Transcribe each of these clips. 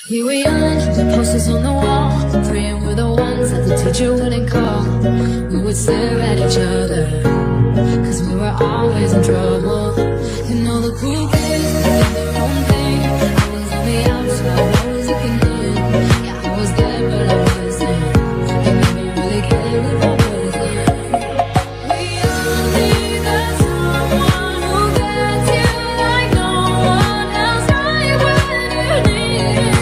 We were young, the posters on the wall, praying we're the ones that the teacher wouldn't call. We would stare at each other, cause we were always in trouble. You know the cool kids, they did their own thing. I was on the outside, I was looking in. Yeah, I was there, but I wasn't. They never really cared if I wasn't. We all needed someone who gets you like no one else, right when you need it.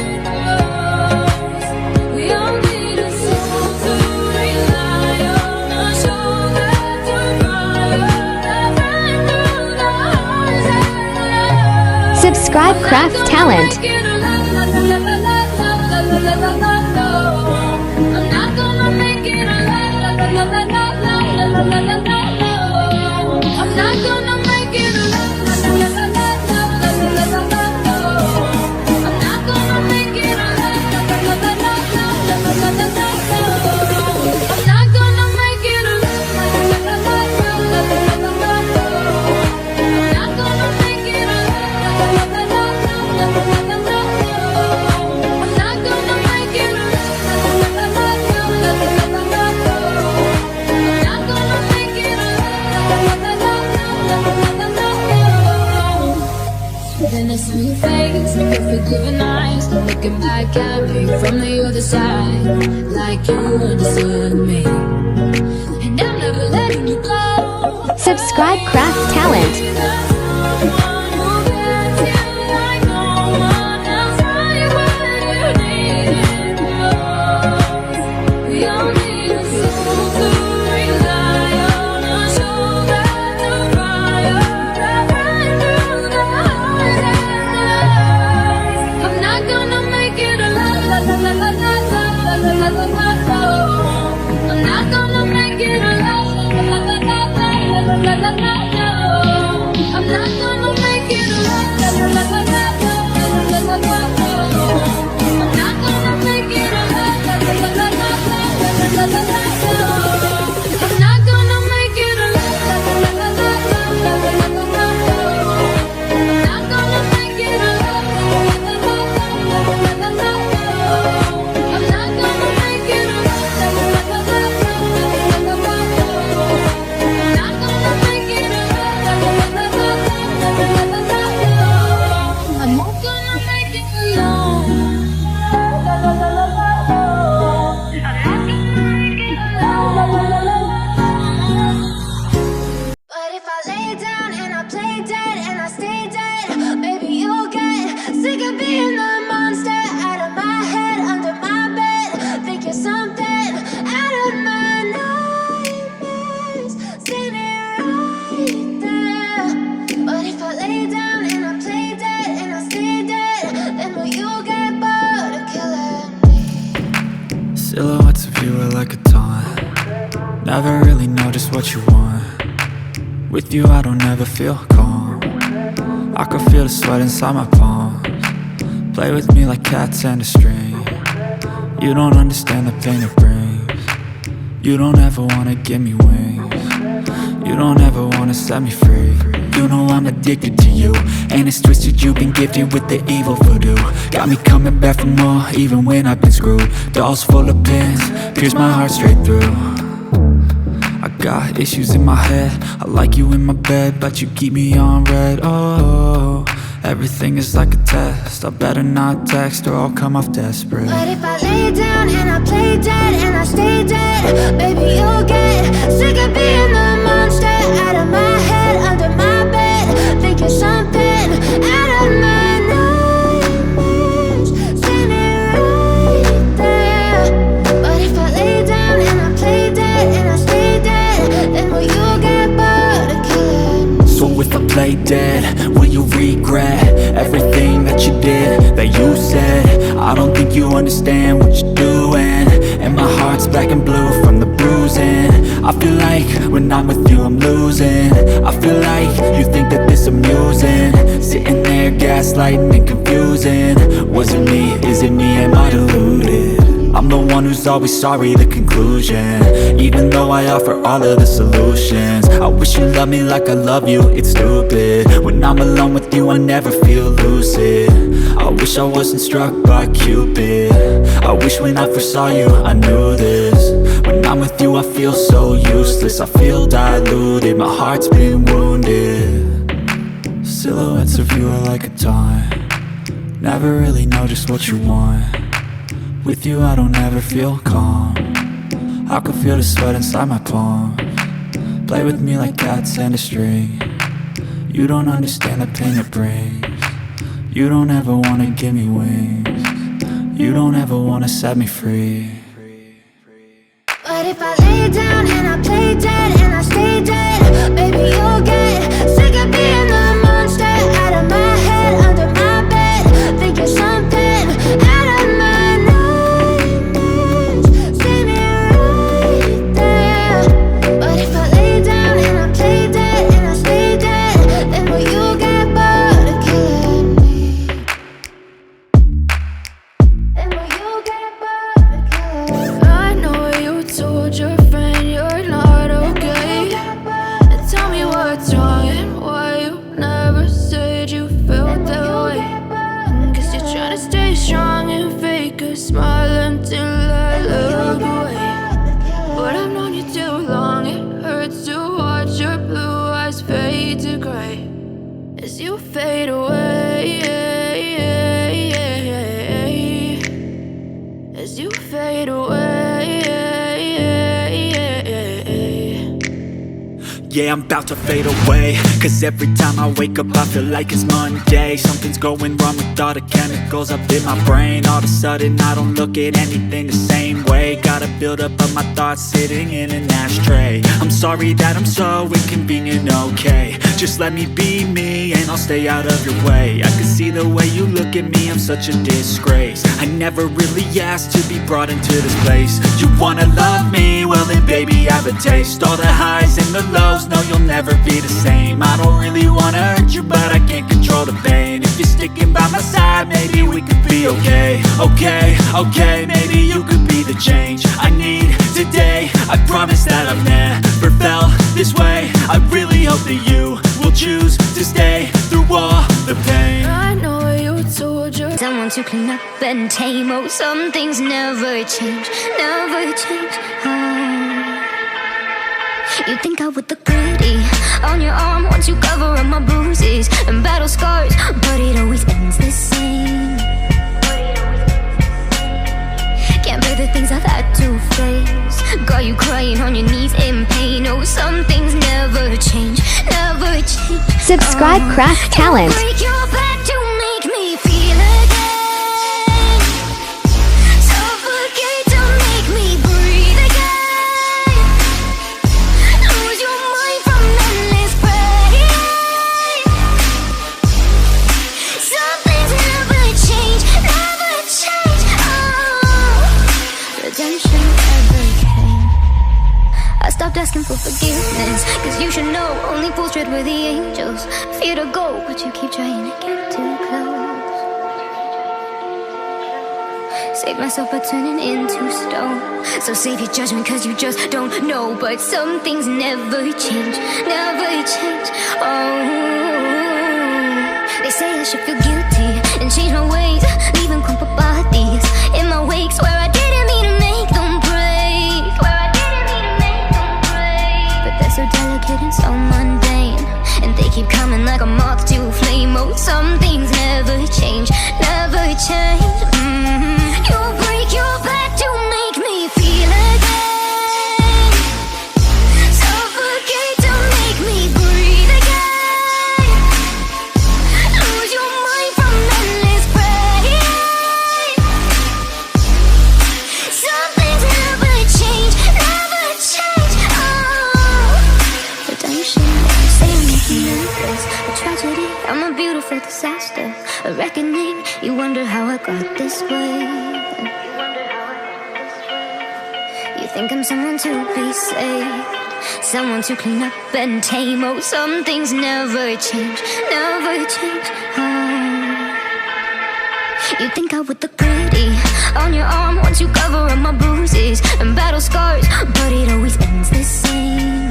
Subscribe Craft Talent. Then I saw your face, perfect giving eyes, looking back at me from the other side, like you understood me, and I'm never letting you go. Subscribe Craft Talent. Silhouettes of you are like a taunt. Never really know just what you want. With you I don't ever feel calm. I can feel the sweat inside my palms. Play with me like cats and a string. You don't understand the pain it brings. You don't ever wanna give me wings. You don't ever wanna set me free. You know I'm addicted to you, and it's twisted, you've been gifted with the evil voodoo. Got me coming back for more, even when I've been screwed. Dolls full of pins, pierce my heart straight through. I got issues in my head, I like you in my bed, but you keep me on red. Oh, everything is like a test, I better not text or I'll come off desperate. But if I lay down and I play dead and I stay dead, baby you'll get sick of being the monster out of my head, under my bed, thinking something out of my nightmares, standing right there. But if I lay down and I play dead and I stay dead, then will you get bored of killing me? So if I play dead, will you regret everything that you did, that you said? I don't think you understand what you're doing, and my heart's black and blue from the bruising. I feel like when I'm with you I'm losing. I feel like you think that this amusing, sitting there gaslighting and confusing. Was it me? Is it me? Am I deluded? I'm the one who's always sorry, the conclusion. Even though I offer all of the solutions, I wish you loved me like I love you, it's stupid. When I'm alone with you I never feel lucid. I wish wish I wasn't struck by Cupid. I wish when I first saw you I knew this. When I'm with you I feel so useless. I feel diluted, my heart's been wounded. Silhouettes of you are like a taunt. Never really know just what you want. With you I don't ever feel calm. I can feel the sweat inside my palms. Play with me like cats and a string. You don't understand the pain it brings. You don't ever wanna give me wings. You don't ever wanna set me free. But if I lay down and I play dead and I stay dead, baby you'll get sick of being the monster out of my head, under my bed, thinking something out of my nightmares. See me right there. But if I lay down and I play dead and I stay dead, then will you get bored of killing me? Then will you get bored of killing me? I know you told your friend you're not okay. And tell me what's wrong and why you never said you felt that way. Guess you're trying to stay strong and fake a smile until I look away. But I've known you too long, it hurts to watch your blue eyes fade to gray as you fade away. As you fade away. Yeah, I'm about to fade away. Cause every time I wake up I feel like it's Monday. Something's going wrong with all the chemicals up in my brain. All of a sudden I don't look at anything the same way. Gotta build up of my thoughts sitting in an ashtray. I'm sorry that I'm so inconvenient, okay. Just let me be me and I'll stay out of your way. I can see the way you look at me, I'm such a disgrace. I never really asked to be brought into this place. You wanna love me? Well then baby have a taste. All the highs and the lows, no you'll never be the same. I don't really wanna hurt you but I can't control the pain. If you're sticking by my side maybe we could be okay. Okay, maybe you could be the change I need today. I promise that I've never felt this way. I really hope that you will choose to stay through all the pain. I know you told your Someone to clean up and tame. Oh, some things never change, never change. You think I would look pretty on your arm once you cover up my bruises and battle scars, but it always ends the same. Can't bear the things I've had to face. Got you crying on your knees in pain. Oh, some things never change, never change. Subscribe Craft Talent. Break your back to make me feel again. Suffocate to make me breathe again. Lose your mind from endless pain. Some things never change, never change. Oh, Redemption never came. I stopped asking for forgiveness, cause you should know only fools tread with the angels. Fear to go, but you keep trying to get too close. Save myself by turning into stone. So save your judgment cause you just don't know. But some things never change, never change. Oh, they say I should feel guilty and change my ways, leaving crumpled bodies in my wake. Swear I didn't mean to make them break. Swear I didn't mean to make them break. But they're so delicate and so mundane, and they keep coming like a moth to a flame. Oh, some things never change, never change. You break your back to make me feel again. Suffocate to make me breathe again. Lose your mind from endless pain. Some things never change, never change. Oh, redemption, say I'm making nervous. A tragedy, I'm a beautiful disaster. A reckoning, you wonder how I got this way. You think I'm someone to be saved, someone to clean up and tame. Oh, some things never change, never change. You think I would look pretty on your arm once you cover up my bruises and battle scars, but it always ends the same.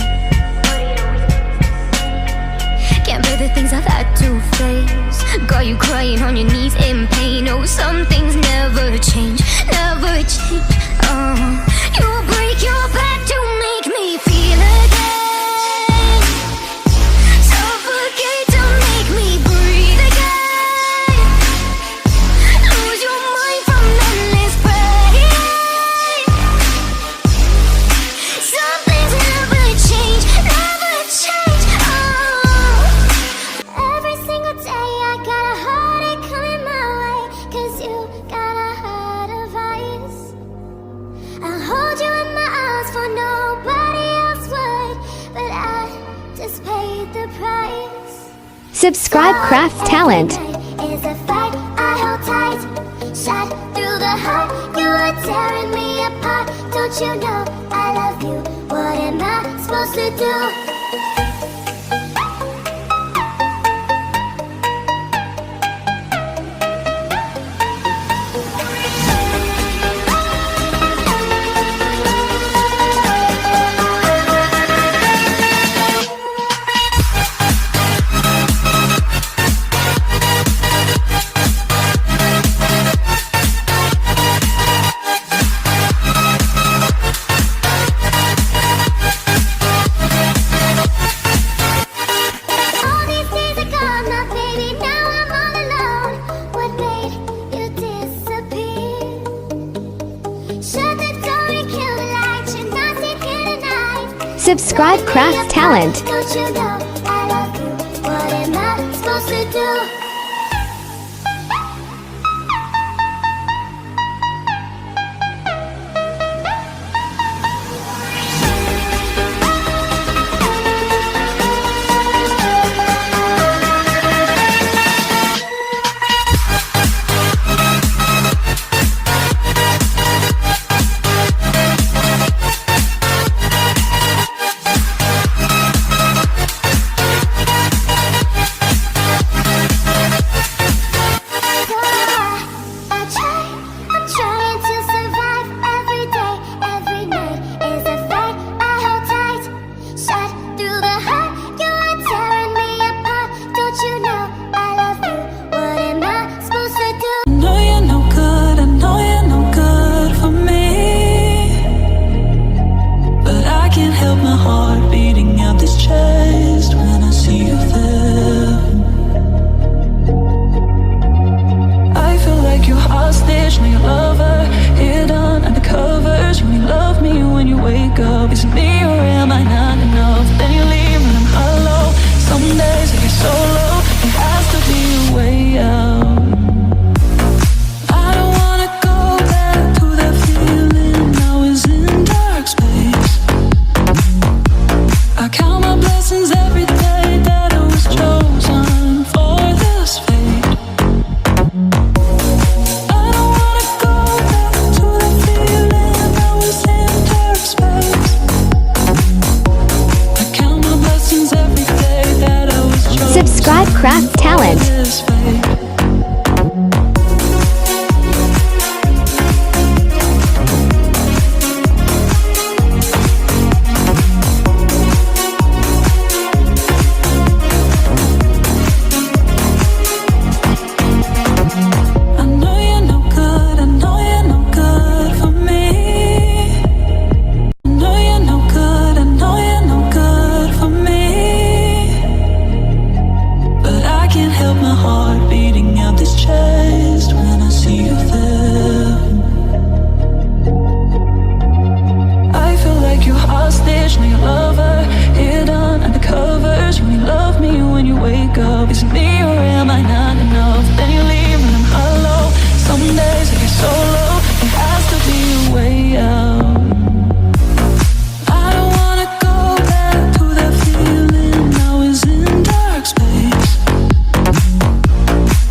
Can't bear the things I've had to face. Got you crying on your knees in pain. Oh, some things never change, never change. You break your back to make me feel again. Suffocate to make me breathe again. Lose your mind from endless pain. Some things never change, never change. Every single day I got a heartache coming my way, 'cause you got a heart of ice. I'll hold you in my arms for nobody else would, but I just paid the price. Subscribe Craft Talent. Is a fight I hold tight, shot through the heart. You are tearing me apart. Don't you know I love you? What am I supposed to do? All these days are gone, my baby, now I'm all alone. What made you disappear? Shut the door and kill the light. You're not sitting here tonight. Subscribe Craft Talent. Don't you know I love you? What am I supposed to do? I'm trying to survive. Every day, every night is a fight I hold tight. Shot through the heart, you are tearing me apart. Don't you know I love you? What am I supposed to do? I know you're no good, I know you're no good for me, but I can't help my heart beating out this chest when I see you there. I feel like you're hostage, now your lover, hidden under covers. You only love me when you wake up. Is it me or am I not enough? Then you leave and I'm hollow. Some days I get so low, there has to be a way out. I don't wanna go back to that feeling I was in dark space. I count my blessings every day that I was chosen for this fate. I don't wanna go back to that feeling I was in dark space. I count my blessings every day that I was chosen Subscribe Craft Talent. for this fate. I know you're no good, I know you're no good for me. I know you're no good, I know you're no good for me, but I can't help my heart beating out this chest when I see you there. I feel like you're hostage, now your lover, hidden under covers. You only love me when you wake up. Is it me or am I not enough? Then you leave and I'm hollow. Some days I get so low, there has to be a way out. I don't wanna go back to that feeling I was in dark space.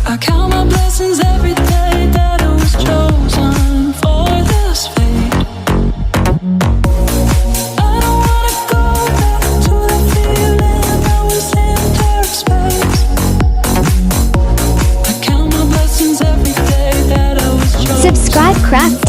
I count my blessings every day that I was chosen for this fate. I don't wanna go back to that feeling I was in dark space. I count my blessings every day that I was chosen. Subscribe Craft